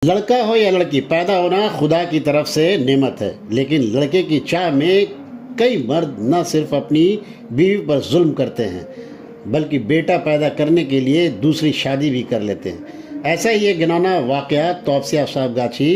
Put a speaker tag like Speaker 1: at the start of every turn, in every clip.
Speaker 1: लड़का हो या लड़की, पैदा होना खुदा की तरफ से नेमत है, लेकिन लड़के की चाह में कई मर्द न सिर्फ अपनी बीवी पर जुल्म करते हैं बल्कि बेटा पैदा करने के लिए दूसरी शादी भी कर लेते हैं। ऐसा ही एक घिनौना वाक़या तौबसिया साहबगाछी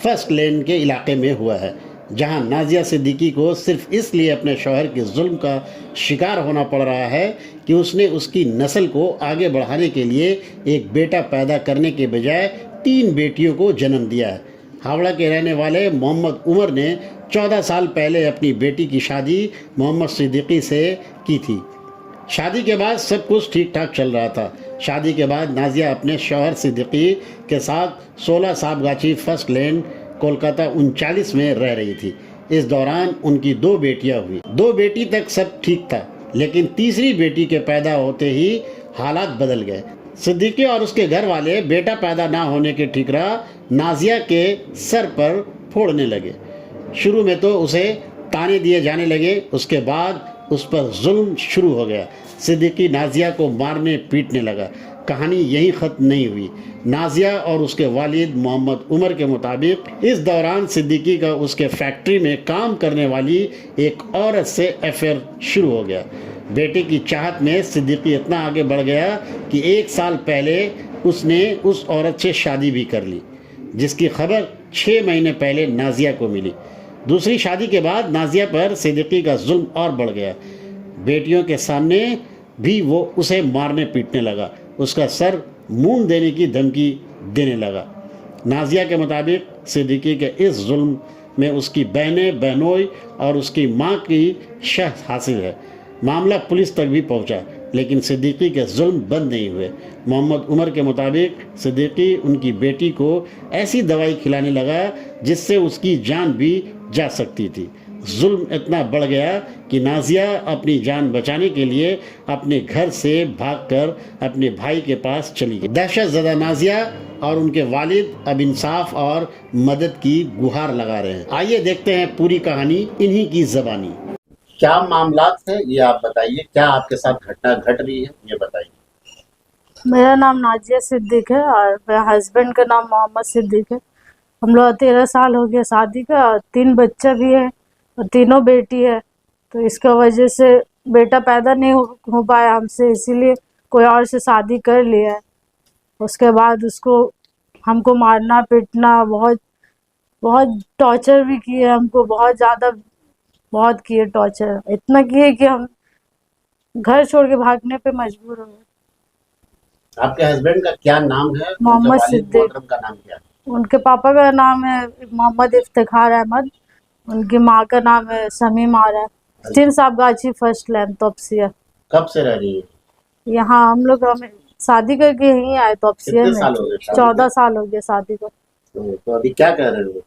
Speaker 1: फर्स्ट लेन के इलाके में हुआ है, जहां नाजिया सिद्दीकी को सिर्फ इसलिए अपने शौहर के जुल्म का शिकार होना पड़ रहा है कि उसने उसकी नस्ल को आगे बढ़ाने के लिए एक बेटा पैदा करने के बजाय 3 बेटियों को जन्म दिया है। हावड़ा के रहने वाले मोहम्मद उमर ने 14 साल पहले अपनी बेटी की शादी मोहम्मद सिद्दीकी से की थी। शादी के बाद सब कुछ ठीक ठाक चल रहा था। शादी के बाद नाजिया अपने शौहर सिद्दीकी के साथ 16 साहबगाछी फर्स्ट लेन कोलकाता 39 में रह रही थी। इस दौरान उनकी 2 बेटियां हुई। 2 बेटी तक सब ठीक था, लेकिन तीसरी बेटी के पैदा होते ही हालात बदल गए। सिद्दीकी और उसके घर वाले बेटा पैदा ना होने के ठिकरा नाजिया के सर पर फोड़ने लगे। शुरू में तो उसे ताने दिए जाने लगे, उसके बाद उस पर जुल्म शुरू हो गया। सिद्दीकी नाजिया को मारने पीटने लगा। कहानी यहीं ख़त्म नहीं हुई। नाजिया और उसके वालिद मोहम्मद उमर के मुताबिक इस दौरान सिद्दीकी का उसके फैक्ट्री में काम करने वाली एक औरत से अफेयर शुरू हो गया। बेटे की चाहत में सिद्दीकी इतना आगे बढ़ गया कि 1 साल पहले उसने उस औरत से शादी भी कर ली, जिसकी खबर 6 महीने पहले नाजिया को मिली। दूसरी शादी के बाद नाजिया पर सिद्दीकी का जुल्म और बढ़ गया। बेटियों के सामने भी वो उसे मारने पीटने लगा, उसका सर मूंड देने की धमकी देने लगा। नाजिया के मुताबिक सिद्दीकी के इस जुल्म में उसकी बहनें, बहनोई और उसकी मां की शह हासिल है। मामला पुलिस तक भी पहुंचा, लेकिन सिद्दीकी के जुल्म बंद नहीं हुए। मोहम्मद उमर के मुताबिक सिद्दीकी उनकी बेटी को ऐसी दवाई खिलाने लगा जिससे उसकी जान भी जा सकती थी। जुल्म इतना बढ़ गया कि नाजिया अपनी जान बचाने के लिए अपने घर से भागकर अपने भाई के पास चली गई। दहशतज़दा नाजिया और उनके वालिद अब इंसाफ और मदद की गुहार लगा रहे हैं। आइए देखते हैं पूरी कहानी इन्हीं की ज़बानी। क्या मामलात है ये आप बताइए, क्या आपके साथ घटना घट रही है ये बताइए।
Speaker 2: मेरा नाम नाजिया सिद्दीक है और मेरे हस्बैंड का नाम मोहम्मद सिद्दीक है। हम लोग 13 साल हो गया शादी का और 3 बच्चा भी है और तीनों बेटी है। तो इसका वजह से बेटा पैदा नहीं हो पाया हमसे, इसीलिए कोई और से शादी कर लिया है। उसके बाद उसको हमको मारना पीटना बहुत बहुत टॉर्चर भी किए, हमको बहुत ज़्यादा बहुत किए टॉर्चर, इतना किए कि हम घर छोड़ के भागने पे मजबूर हो गए।
Speaker 1: आपके हस्बैंड का क्या नाम है?
Speaker 2: मोहम्मद सिद्दीक।
Speaker 1: मोहतरम का नाम क्या है?
Speaker 2: उनके पापा का नाम है मोहम्मद इफ्तिखार अहमद, उनकी माँ का नाम है समीम आरा। 3 साहबगाछी फर्स्ट लेन तौबसिया।
Speaker 1: कब से रह रही है?
Speaker 2: यहाँ हम लोग हमें शादी करके यहीं आए तौबसिया
Speaker 1: कितने
Speaker 2: में।
Speaker 1: साल हो गए शादी
Speaker 2: 14 साल हो गए शादी को।
Speaker 1: तो अभी क्या कह रहे हो?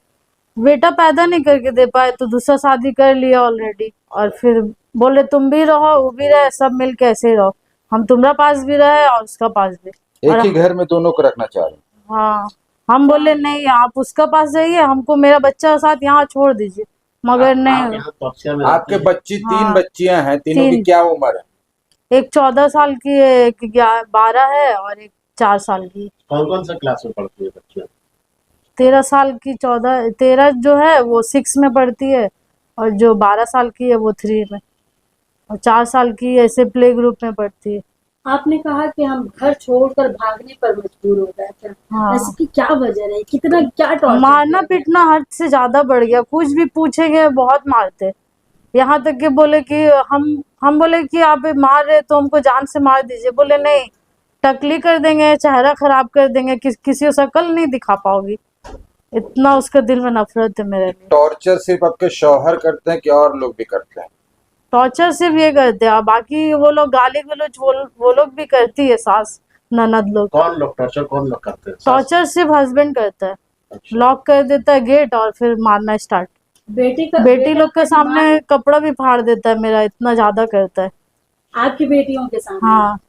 Speaker 2: बेटा पैदा नहीं करके दे पाए तो दूसरा शादी कर लिया ऑलरेडी, और फिर बोले तुम भी रहो वो भी रहे, सब मिल के ऐसे ही रहो, हम तुम्हारा पास भी रहे और उसका पास भी।
Speaker 3: एक ही घर में दोनों को रखना चाह रहे हैं।
Speaker 2: हाँ, हम बोले नहीं आप उसका पास जाइए, हमको मेरा बच्चा साथ यहाँ छोड़ दीजिए, मगर नहीं।
Speaker 3: आपके बच्ची 3
Speaker 2: हाँ,
Speaker 3: बच्चियां हैं, तीनों की
Speaker 2: 3।
Speaker 3: क्या उम्र है?
Speaker 2: एक 14 साल की है, एक 12 है और एक 4 साल की।
Speaker 1: कौन कौन सा क्लास में पढ़ती है बच्चियां?
Speaker 2: 13 साल की 13 जो है वो 6 में पढ़ती है, और जो 12 साल की है वो 3 में, और 4 साल की ऐसे प्ले ग्रुप में पढ़ती है।
Speaker 4: आपने कहा कि हम घर छोड़कर भागने पर मजबूर हो गए थे।
Speaker 2: हाँ।
Speaker 4: इसकी क्या वजह रही? कितना क्या टॉर्चर
Speaker 2: मारना
Speaker 4: किया?
Speaker 2: पीटना हद से ज्यादा बढ़ गया, कुछ भी पूछेंगे बहुत मारते। यहाँ तक कि बोले कि हम बोले कि आप मार रहे तो हमको जान से मार दीजिए, बोले नहीं टकली कर देंगे, चेहरा खराब कर देंगे, किसी को शक्ल नहीं दिखा पाओगी। इतना उसके दिल में नफरत है मेरे लिए।
Speaker 3: टॉर्चर सिर्फ आपके शौहर करते हैं कि और लोग भी करते हैं?
Speaker 2: टॉर्चर सिर्फ ये करते हैं, बाकी वो लोग गाली गलौज वो लोग भी करती है, सास ननद लोग।
Speaker 1: कौन लोग टॉर्चर करते हैं?
Speaker 2: टॉर्चर सिर्फ हस्बैंड करता है।
Speaker 1: अच्छा।
Speaker 2: लॉक कर देता है गेट और फिर मारना स्टार्ट। बेटी लोग के सामने कपड़ा भी फाड़ देता है मेरा, इतना ज्यादा करता है।
Speaker 4: आपकी बेटियों के सामने?
Speaker 2: हाँ।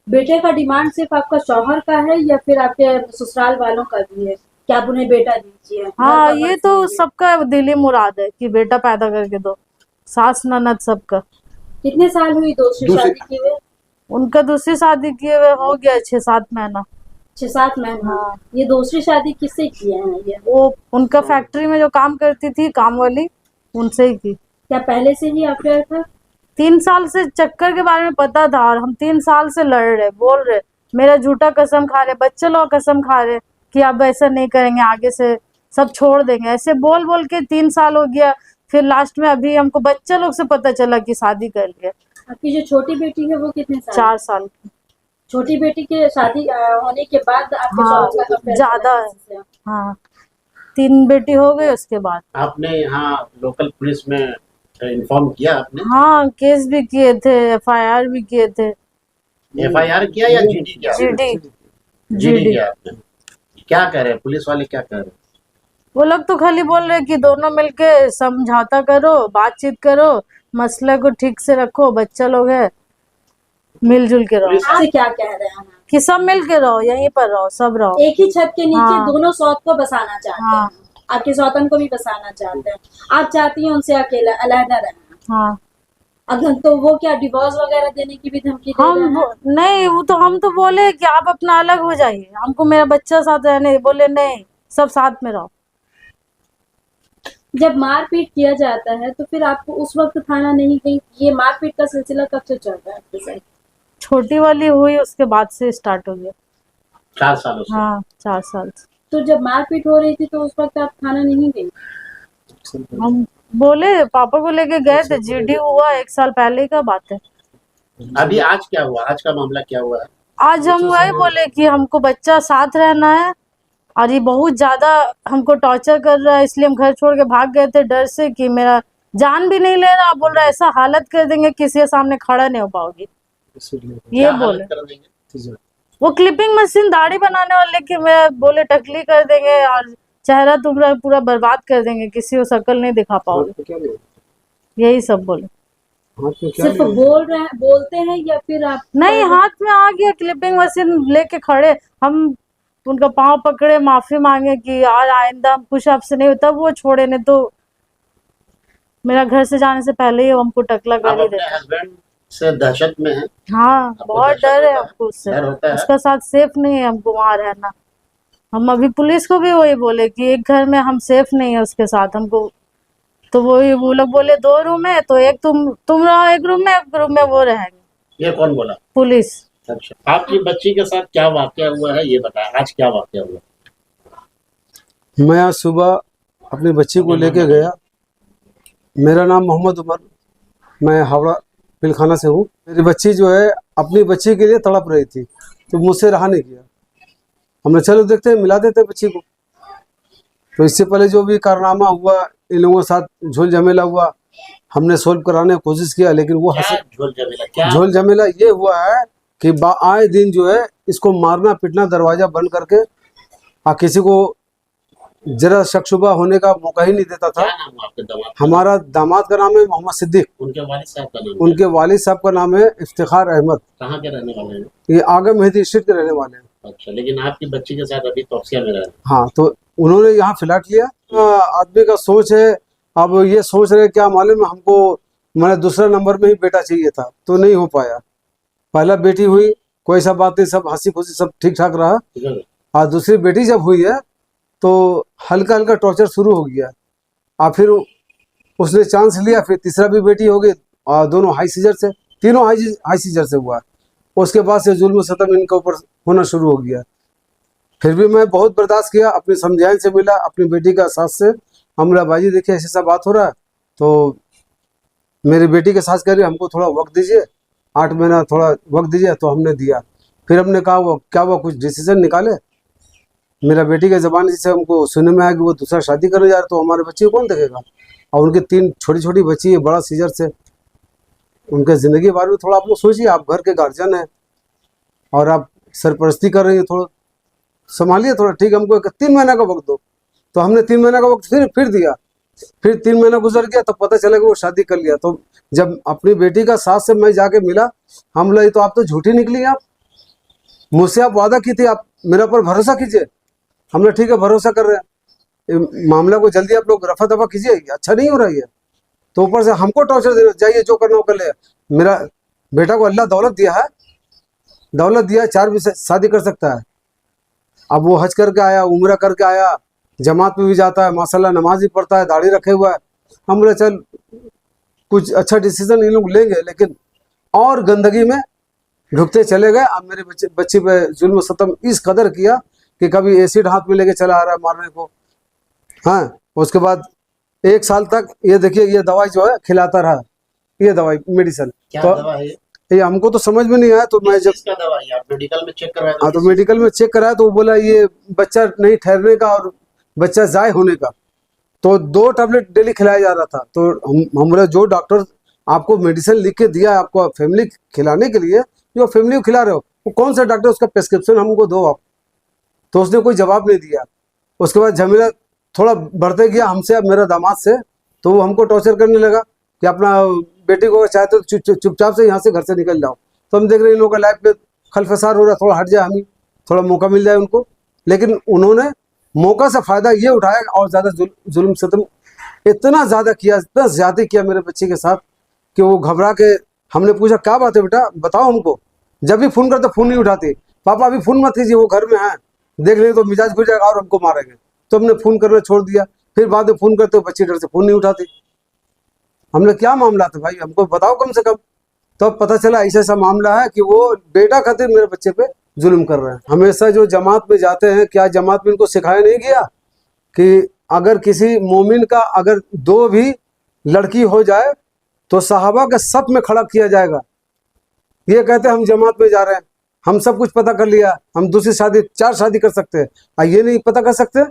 Speaker 4: बेटे का डिमांड सिर्फ आपका शौहर का है या फिर आपके ससुराल वालों का भी है कि आप उन्हें बेटा दीजिए?
Speaker 2: हाँ, ये तो सबका दिली मुराद है कि बेटा पैदा करके दो, सास ननद सबका।
Speaker 4: कितने साल हुई दूसरी शादी किए हुए?
Speaker 2: उनका दूसरी शादी किए हुए हो गया 6-7 महीना।
Speaker 4: 6-7 महीने।
Speaker 2: हाँ।
Speaker 4: ये दूसरी शादी किससे किए हैं ये?
Speaker 2: वो उनका फैक्ट्री में जो काम करती थी काम वाली, उनसे ही की।
Speaker 4: क्या पहले से ही अफेयर था?
Speaker 2: 3 साल से चक्कर के बारे में पता था और हम 3 साल से लड़ रहे, बोल रहे, मेरा झूठा कसम खा रहे, बच्चे लोग कसम खा रहे कि अब ऐसा नहीं करेंगे, आगे से सब छोड़ देंगे। ऐसे बोल बोल के 3 साल हो गया। फिर लास्ट में अभी हमको बच्चे लोग से पता चला कि शादी कर लिया।
Speaker 4: आपकी जो छोटी बेटी है वो कितने साल की?
Speaker 2: 4 साल की।
Speaker 4: छोटी बेटी के शादी होने के बाद आपके
Speaker 2: हाँ,
Speaker 4: शौहर का affair
Speaker 2: ज्यादा
Speaker 4: चला
Speaker 2: है।
Speaker 4: किसी से?
Speaker 2: हाँ, 3 बेटी हो गई उसके बाद।
Speaker 1: आपने यहाँ लोकल पुलिस में इन्फॉर्म किया आपने?
Speaker 2: हाँ, केस भी किए थे, FIR भी किए थे।
Speaker 1: FIR किया या GD किया?
Speaker 2: GD
Speaker 1: GD किया आपने? क्या कह रहे हैं पुलिस वाले, क्या कह रहे हैं?
Speaker 2: वो लोग तो खाली बोल रहे कि दोनों मिलके समझौता करो, बातचीत करो, मसले को ठीक से रखो, बच्चा लोग है, मिलजुल के रहो।
Speaker 1: पुलिस-
Speaker 4: आपसे क्या कह रहे हैं?
Speaker 2: कि सब मिल के रहो, यहीं पर रहो, सब रहो।
Speaker 4: एक ही छत के नीचे
Speaker 2: हाँ।
Speaker 4: दोनों सौत को बसाना चाहते
Speaker 2: हाँ।
Speaker 4: हैं, आपके सौतन को भी बसाना चाहते हैं। आप चाहती हैं उनसे अकेला अलहदा रहना।
Speaker 2: हाँ,
Speaker 4: अगर तो वो क्या डिवोर्स वगैरह देने की भी धमकी दे रहे हैं?
Speaker 2: नहीं, वो तो हम तो बोले कि आप अपना अलग हो जाइए, हमको मेरा बच्चा साथ रहने, बोले नहीं, सब साथ में रहो।
Speaker 4: जब मारपीट किया जाता है तो फिर आपको उस वक्त थाना नहीं गई? ये मारपीट का सिलसिला कब से चल रहा है आपके साथ?
Speaker 2: छोटी वाली हुई उसके बाद से स्टार्ट हो गया।
Speaker 1: 4 सालों से।
Speaker 2: हाँ, 4 साल से।
Speaker 4: तो जब मारपीट हो रही थी तो उस वक्त आप थाना नहीं गई?
Speaker 2: हम बोले पापा को लेके गए थे, GD हुआ 1 साल पहले का बात है।
Speaker 1: अभी आज क्या हुआ, आज का मामला क्या हुआ है?
Speaker 2: आज हम वही बोले कि हमको बच्चा साथ रहना है और ये बहुत ज्यादा हमको टॉर्चर कर रहा है, इसलिए हम घर छोड़ के भाग गए थे डर से कि मेरा जान भी नहीं ले रहा। बोल रहा है ऐसा हालत कर देंगे किसी के सामने खड़ा नहीं हो पाओगी, ये
Speaker 1: क्या
Speaker 2: बोले।
Speaker 1: हालत कर देंगे?
Speaker 2: वो क्लिपिंग मशीन दाढ़ी बनाने वाले के मैं बोले टकली कर देंगे और चेहरा तुम्हारा पूरा बर्बाद कर देंगे, किसी को शक्ल नहीं दिखा पाओगे, यही सब बोले।
Speaker 4: सिर्फ बोलते हैं या फिर आप?
Speaker 2: नहीं, हाथ में आ गया क्लिपिंग मशीन लेके खड़े, हम उनका पांव पकड़े, माफी मांगे कि यार आइंदा हम कुछ आपसे नहीं होता, वो छोड़े, नहीं तो मेरा घर से जाने से पहले ही वो हमको टकला
Speaker 1: आप
Speaker 2: कर ही
Speaker 1: अपने
Speaker 2: देता।
Speaker 1: हस्बैंड से दहशत में हैं?
Speaker 2: हाँ,
Speaker 1: आपको
Speaker 2: बहुत
Speaker 1: दहशत
Speaker 2: डर है
Speaker 1: होता है?
Speaker 2: हमको उससे,
Speaker 1: डर होता है?
Speaker 2: उसका साथ सेफ नहीं है हमको वहां रहना। हम अभी पुलिस को भी वही बोले कि एक घर में हम सेफ नहीं है उसके साथ हमको, तो वो लोग बोले 2 रूम है तो एक तुम रहो एक रूम में, एक रूम में वो रहेंगे।
Speaker 1: ये कौन बोला?
Speaker 2: पुलिस।
Speaker 1: अच्छा, आपकी बच्ची के साथ क्या वाकया हुआ है ये बताया, आज क्या वाकया हुआ?
Speaker 5: मैं आज सुबह अपनी बच्ची को लेके गया। मेरा नाम मोहम्मद उमर, मैं हावड़ा पिलखाना से हूँ। मेरी बच्ची जो है अपनी बच्ची के लिए तड़प रही थी, तो मुझसे रहा नहीं गया। हमने चलो देखते हैं, मिला देते हैं बच्ची को। तो इससे पहले जो भी कारनामा हुआ, इन लोगों के साथ झोल झमेला हुआ, हमने सोल्व कराने की कोशिश किया, लेकिन वो
Speaker 1: क्या झोल झमेला, क्या?
Speaker 5: झोल झमेला ये हुआ है कि आए दिन जो है इसको मारना पीटना, दरवाजा बंद करके किसी को जरा शक शुबा होने का मौका ही नहीं देता था।
Speaker 1: क्या नाम है आपके दामाद का?
Speaker 5: हमारा दामाद का नाम है मोहम्मद सिद्दीक,
Speaker 1: उनके वालिद साहब का नाम है?
Speaker 5: उनके वालिद साहब का नाम है इफ्तिखार अहमद।
Speaker 1: कहाँ के रहने वाले हैं?
Speaker 5: ये आगे मेहदी स्ट्रीट के रहने वाले हैं।
Speaker 1: अच्छा, लेकिन आपकी बच्ची के साथ अभी तौसिया में रह रहे हैं?
Speaker 5: हाँ, तो उन्होंने यहाँ फ्लैट लिया। आदमी का सोच है, अब ये सोच रहे क्या मालूम, हमको मैंने दूसरा नंबर में ही बेटा चाहिए था, तो नहीं हो पाया। पहला बेटी हुई, कोई सा बात नहीं, सब हंसी खुशी सब ठीक ठाक रहा।
Speaker 1: ठीक है?
Speaker 5: और दूसरी बेटी जब हुई है तो हल्का हल्का टॉर्चर शुरू हो गया। और फिर उसने चांस लिया, फिर तीसरा भी बेटी हो गई और दोनों हाई सीजर से, तीनों हाई सीजर से हुआ। उसके बाद से जुल्म सतम इनके ऊपर होना शुरू हो गया। फिर भी मैं बहुत बर्दाश्त किया, अपने समझाइन से मिला, अपनी बेटी का सास से। हमला बाजी देखिए ऐसा सा बात हो रहा है, तो मेरी बेटी के सास कह रही हमको थोड़ा वक्त दीजिए, 8 महीना थोड़ा वक्त दीजिए, तो हमने दिया। फिर हमने कहा वो क्या हुआ, कुछ डिसीजन निकाले। मेरा बेटी के ज़बान से हमको सुनने में आया कि वो दूसरा शादी करने जा रहा, तो हमारे बच्चे को कौन देखेगा। और उनकी 3 छोटी छोटी बच्ची है, बड़ा सीजर से। उनके ज़िंदगी के बारे में थोड़ा आप लोग सोचिए, आप घर के गार्जियन हैं और आप सरपरस्ती कर रही है, थोड़ा संभालिए थोड़ा। ठीक है, हमको 3 महीना का वक्त दो। तो हमने 3 महीना का वक्त फिर दिया। फिर 3 महीना गुजर गया, तब पता चला कि वो शादी कर लिया। तो जब अपनी बेटी का सास से मैं जाके मिला, हम लगे तो आप तो झूठी निकली। आप मुझसे आप वादा की थी, आप मेरा पर भरोसा कीजिए। हमने ठीक है भरोसा कर रहे हैं, मामला को जल्दी आप लोग रफा दफा कीजिए, अच्छा नहीं हो रहा है। तो ऊपर से हमको टॉर्चर दे, जाइए जो करना हो कर ले। मेरा बेटा को अल्लाह दौलत दिया है, दौलत दिया है, 4 भी शादी कर सकता है। अब वो हज करके आया, उम्रा करके आया, जमात में भी जाता है, माशाल्लाह नमाज भी पढ़ता है, दाढ़ी रखे हुआ है। हम बोले चल कुछ अच्छा डिसीजन इन लोग लेंगे, लेकिन और गंदगी में ढुकते चले गए। अब मेरे बच्चे पे जुल्म सतम इस कदर किया कि कभी एसिड हाथ में लेके चला आ रहा है मारने को। हाँ, उसके बाद 1 साल तक ये देखिए ये दवाई जो है खिलाता रहा, ये दवाई मेडिसिन।
Speaker 1: क्या
Speaker 5: तो
Speaker 1: दवा है?
Speaker 5: ये हमको तो समझ में नहीं आया, तो मैं जब
Speaker 1: किसका दवा है? आप मेडिकल में चेक करवाए?
Speaker 5: हाँ, तो मेडिकल में चेक कराया तो वो बोला ये बच्चा नहीं ठहरने का और बच्चा जाय होने का। तो 2 टैबलेट डेली खिलाया जा रहा था। तो हम बोले जो डॉक्टर आपको मेडिसिन लिख के दिया है आपको फैमिली खिलाने के लिए, जो फैमिली को खिला रहे हो, वो कौन सा डॉक्टर, उसका प्रेस्क्रिप्शन हमको दो आप। तो उसने कोई जवाब नहीं दिया। उसके बाद झमेला थोड़ा बढ़ते गया हमसे, अब मेरा दामाद से। तो वो हमको टॉर्चर करने लगा कि अपना बेटी को चाहते तो चुपचाप से यहाँ से घर से निकल जाओ। तो हम देख रहे हैं इन लोगों का लाइफ में खलफसार हो रहा है, थोड़ा हट जाए, हमें थोड़ा मौका मिल जाए उनको। लेकिन उन्होंने मौका से फ़ायदा ये उठाया और ज़्यादा जुल्म सतम इतना ज़्यादा किया, इतना ज़्यादा किया मेरे बच्चे के साथ कि वो घबरा के, हमने पूछा क्या बात है बेटा बताओ हमको। जब भी फ़ोन करते फ़ोन नहीं उठाते, पापा अभी फ़ोन मत कीजिए वो घर में है, देख लें तो मिजाज खुल जाएगा और हमको मारेंगे। तो हमने फ़ोन करना छोड़ दिया। फिर बाद में फ़ोन करते बच्चे डर से फ़ोन नहीं उठाते। हमने क्या मामला था भाई हमको बताओ कम से कम। तो अब पता चला ऐसा ऐसा मामला है कि वो बेटा खातिर मेरे बच्चे पे जुल्म कर रहे हैं। हमेशा जो जमात में जाते हैं, क्या जमात में इनको सिखाया नहीं गया कि अगर किसी मोमिन का अगर 2 भी लड़की हो जाए तो सहाबा के सब में खड़ा किया जाएगा। ये कहते हैं हम जमात में जा रहे हैं, हम सब कुछ पता कर लिया, हम दूसरी शादी 4 शादी कर सकते हैं, और ये नहीं पता कर सकते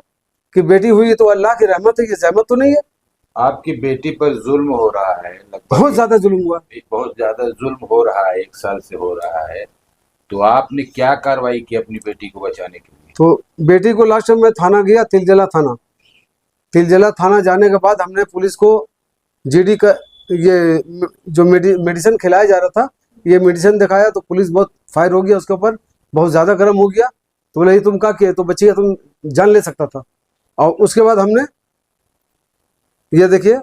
Speaker 5: कि बेटी हुई है तो अल्लाह की रहमत है, ये जहमत तो नहीं है।
Speaker 3: आपकी बेटी पर जुल्म हो रहा है, लगभग
Speaker 5: बहुत ज्यादा जुल्म हुआ।
Speaker 3: बहुत ज्यादा जुल्म हो रहा है, 1 साल से हो रहा है। तो आपने क्या कार्रवाई की अपनी बेटी को बचाने के लिए?
Speaker 5: तो बेटी को लास्ट में थाना गया, तिलजला थाना। तिलजला थाना जाने के बाद हमने पुलिस को जीडी का ये जो मेडिसिन खिलाया जा रहा था, ये मेडिसिन दिखाया तो पुलिस बहुत फायर हो गया उसके ऊपर, बहुत ज़्यादा गर्म हो गया। तो बोले ये तुम क्या किए? तो बच्ची का तुम जान ले सकता था। और उसके बाद हमने ये देखिए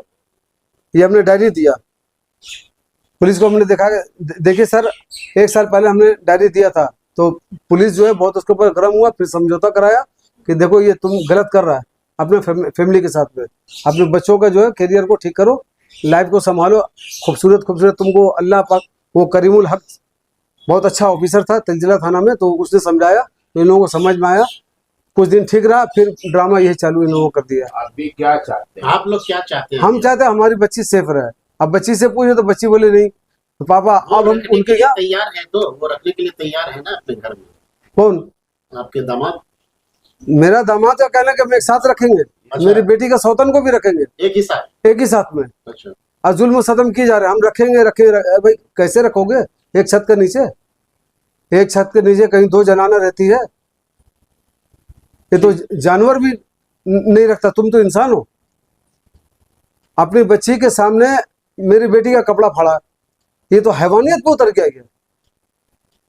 Speaker 5: ये हमने डायरी दिया पुलिस को। हमने देखा देखिए सर 1 साल पहले हमने डायरी दिया था, तो पुलिस जो है बहुत उसके ऊपर गर्म हुआ, फिर समझौता कराया कि देखो ये तुम गलत कर रहा है अपने फैमिली के साथ में, अपने बच्चों का जो है करियर को ठीक करो, लाइफ को संभालो, खूबसूरत खूबसूरत तुमको अल्लाह पाक, वो करीमुल हक बहुत अच्छा ऑफिसर था तिलजिला थाना में, तो उसने समझाया तो इन लोगों को समझ में आया। कुछ दिन ठीक रहा, फिर ड्रामा यही चालू इन लोगों कर दिया।
Speaker 3: आप भी क्या चाहते हैं?
Speaker 1: आप लोग क्या चाहते हैं?
Speaker 5: हम चाहते हैं हमारी बच्ची सेफ रहे। अब बच्ची से पूछे तो बच्ची बोले नहीं, तो पापा अब हम उनके क्या
Speaker 1: तैयार है? तो वो रखने के लिए तैयार है ना अपने घर में?
Speaker 5: कौन?
Speaker 1: आपके दामाद?
Speaker 5: मेरा दामाद का कहना कि हम एक साथ रखेंगे, मेरी बेटी का सौतन को भी रखेंगे
Speaker 1: एक ही साथ?
Speaker 5: एक ही साथ में।
Speaker 1: अच्छा,
Speaker 5: और जुल्म सतम किए जा रहे हैं, हम रखेंगे भाई कैसे रखोगे? एक छत के नीचे, एक छत के नीचे कहीं 2 जनाना रहती है, ये तो जानवर भी नहीं रखता, तुम तो इंसान हो। अपनी बच्ची के सामने मेरी बेटी का कपड़ा फाड़ा, ये तो हैवानियत पे उतर गया।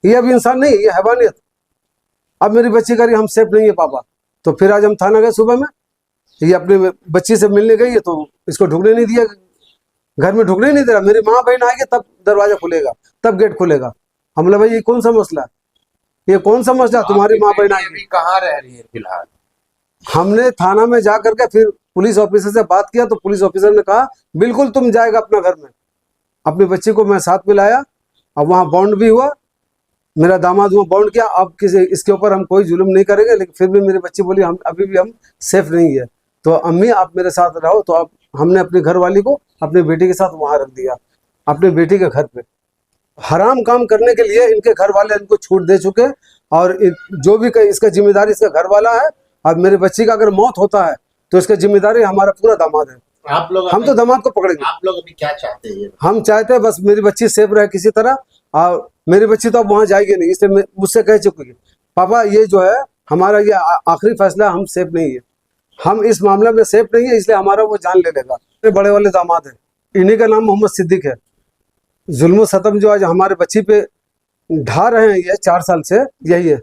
Speaker 5: ये अब इंसान नहीं, ये हैवानियत। अब मेरी बच्ची कह रही हम सेफ नहीं है पापा। तो फिर आज हम थाना गए सुबह में, ये अपनी बच्ची से मिलने गई है तो इसको ढुकने नहीं दिया, घर में ढुकने नहीं दे रहा। मेरी माँ बहन आएगी तब दरवाजा खुलेगा, तब गेट खुलेगा। हम बोले भाई ये कौन सा मसला है, ये कौन सा मसला? तुम्हारी माँ बहन आएगी।
Speaker 3: कहाँ रह रही है फिलहाल?
Speaker 5: हमने थाना में जा करके फिर पुलिस ऑफिसर से बात किया, तो पुलिस ऑफिसर ने कहा बिल्कुल तुम जाएगा अपना घर में। अपनी बच्ची को मैं साथ में लाया, अब वहाँ बॉन्ड भी हुआ, मेरा दामाद वहाँ बॉन्ड किया। अब किसी इसके ऊपर हम कोई जुल्म नहीं करेंगे, लेकिन फिर भी मेरी बच्ची बोली हम अभी भी हम सेफ नहीं है, तो अम्मी आप मेरे साथ रहो। तो अब हमने अपनी घरवाली को अपनी बेटी के साथ वहाँ रख दिया, अपनी बेटी के घर पे। हराम काम करने के लिए इनके घर वाले इनको छूट दे चुके, और जो भी इसका जिम्मेदारी इसका घर वाला है। अब मेरे बच्ची का अगर मौत होता है तो इसका जिम्मेदारी हमारा पूरा दामाद है।
Speaker 1: आप लोग
Speaker 5: हम तो दामाद को पकड़ेंगे।
Speaker 1: आप लोग अभी क्या चाहते हैं?
Speaker 5: हम चाहते हैं बस मेरी बच्ची सेफ रहे किसी तरह, और मेरी बच्ची तो अब वहाँ जाएगी नहीं, इसलिए मुझसे कह चुकी है पापा ये जो है हमारा ये आखिरी फैसला, हम सेफ नहीं है, हम इस मामले में सेफ नहीं है, इसलिए हमारा वो जान ले लेगा। ये बड़े वाले दामाद है, इन्हीं का नाम मोहम्मद सिद्दीक है। जुल्म सतम जो आज हमारे बच्ची पे ढा रहे हैं ये 4 साल से, यही है।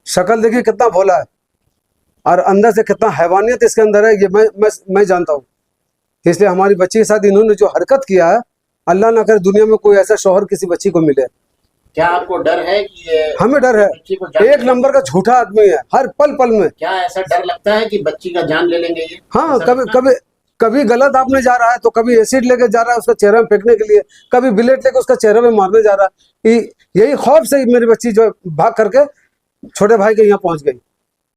Speaker 5: शक्ल देखिए कितना भोला है, और अंदर से कितना हैवानियत इसके अंदर है, ये मैं जानता हूँ। इसलिए हमारी बच्ची के साथ इन्होंने जो हरकत किया है, अल्लाह ना करे दुनिया में कोई ऐसा शौहर किसी बच्ची को मिले।
Speaker 1: क्या आपको डर है कि ये
Speaker 5: हमें डर है,
Speaker 1: बच्ची को जान
Speaker 5: एक नंबर का झूठा आदमी है, हर पल पल में।
Speaker 1: क्या ऐसा डर लगता है कि बच्ची का जान ले लेंगे ये?
Speaker 5: हाँ,
Speaker 1: ऐसा
Speaker 5: कभी
Speaker 1: लगता है?
Speaker 5: कभी कभी गलत आपने जा रहा है तो कभी एसिड लेके जा रहा है उसका चेहरा में फेंकने के लिए, कभी बिलेट लेके उसका चेहरे में मारने जा रहा है। यही खौफ से ही मेरी बच्ची जो है भाग करके छोटे भाई के यहाँ पहुंच गई।